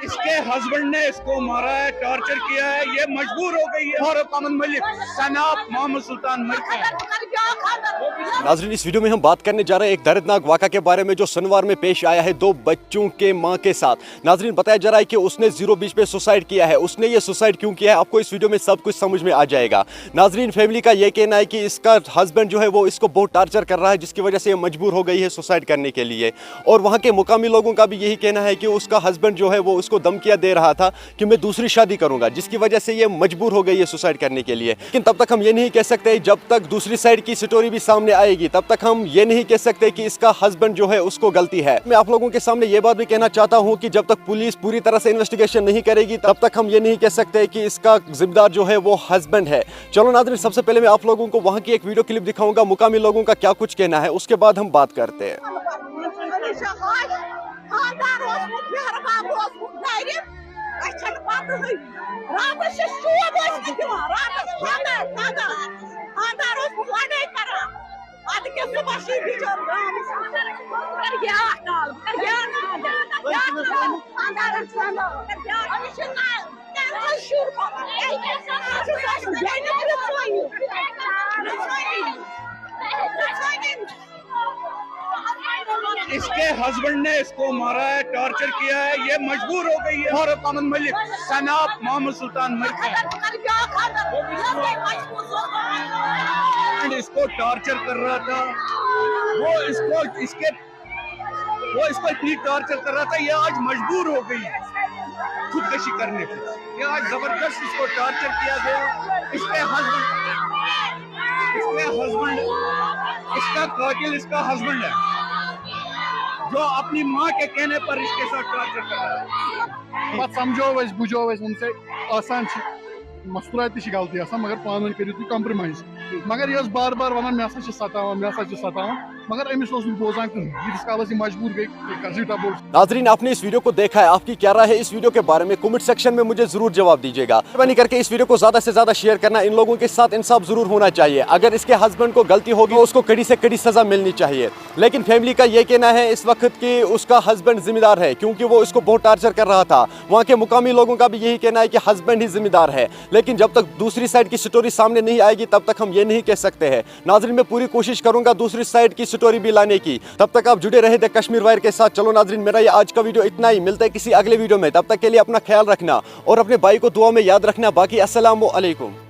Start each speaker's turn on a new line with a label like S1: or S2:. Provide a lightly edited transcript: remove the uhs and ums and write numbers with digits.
S1: इसके हस्बैंड ने इसको मारा है, टॉर्चर किया है, ये मजबूर हो गई है और अमन मलिक सनाब मोहम्मद सुल्तान मलिक है।
S2: नाज़रीन, इस वीडियो में हम बात करने जा रहे हैं एक दर्दनाक वाक़ा के बारे में जो शनिवार में पेश आया है दो बच्चों के मां के साथ। नाज़रीन, बताया जा रहा है कि उसने 0 बीच पे सुसाइड किया है। उसने ये सुसाइड क्यों किया है आपको इस वीडियो में सब कुछ समझ में आ जाएगा। नाज़रीन, फैमिली का ये कहना है कि इसका हस्बैंड जो है वो इसको बहुत टार्चर कर रहा है, जिसकी वजह से ये मजबूर हो गई है सुसाइड करने के लिए। और वहाँ के मुकामी लोगों का भी यही कहना है कि उसका हस्बैंड जो है वो उसको धमकियाँ दे रहा था कि मैं दूसरी शादी करूँगा, जिसकी वजह से ये मजबूर हो गई है सुसाइड करने के लिए। लेकिन तब तक हम ये नहीं कह सकते, जब तक दूसरी साइड की स्टोरी भी सामने आएगी तब तक हम ये नहीं कह सकते कि इसका हस्बैंड जो है उसको गलती है। मैं आप लोगों के सामने ये बात भी कहना चाहता हूँ कि जब तक पुलिस पूरी तरह से इन्वेस्टिगेशन नहीं करेगी तब तक हम ये नहीं कह सकते कि इसका जिम्मेदार जो है वो हस्बैंड है। चलो नाज़रीन, सबसे पहले मैं आप लोगों को वहाँ की एक वीडियो क्लिप दिखाऊंगा, मुकामी लोगों का क्या कुछ कहना है, उसके बाद हम बात करते हैं।
S1: इसके हस्बैंड ने इसको मारा है, टॉर्चर किया है, ये मजबूर हो गई है और अमन मलिक सनाब मोहम्मद सुल्तान मलिक है। इसको टॉर्चर कर रहा था, वो इसको इतनी टॉर्चर कर रहा था, ये आज मजबूर हो गई खुदकशी करने को। ये आज जबरदस्त इसको टॉर्चर किया गया। इसके हस्बैंड इसका कातिल इसका हस्बैंड है, जो अपनी माँ के कहने पर इसके साथ टॉर्चर कर रहा है।
S3: पत समझो बुझो उनसे आसान मस्तूरात गलती मगर पान करू तुम कम्प्रोमाइज, मगर ये बार बार वन मे सतावान मगर अमिस बोजान कहीं काल मजबूर गई।
S2: नाज़रीन, आपने इस वीडियो को देखा है, आपकी क्या राय है इस वीडियो के बारे में कमेंट सेक्शन में मुझे जरूर जवाब दीजिएगा। मेहरबानी करके इस वीडियो को ज्यादा से ज्यादा शेयर करना, इन लोगों के साथ इंसाफ जरूर होना चाहिए। अगर इसके हस्बैंड को गलती होगी तो उसको कड़ी से कड़ी सजा मिलनी चाहिए। लेकिन फैमिली का ये कहना है इस वक्त कि उसका हस्बैंड जिम्मेदार है, क्योंकि वो इसको बहुत टार्चर कर रहा था। वहाँ के मुकामी लोगों का भी यही कहना है कि हस्बैंड ही जिम्मेदार है। लेकिन जब तक दूसरी साइड की स्टोरी सामने नहीं आएगी तब तक हम ये नहीं कह सकते हैं। नाज़रीन, मैं पूरी कोशिश करूंगा दूसरी साइड की स्टोरी भी लाने की। तब तक आप जुड़े रहे थे कश्मीर वायर के साथ। चलो नाज़रीन, मेरा ये आज का वीडियो इतना ही, मिलता है किसी अगले वीडियो में। तब तक के लिए अपना ख्याल रखना और अपने भाई को दुआ में याद रखना। बाकी अस्सलामु अलैकुम।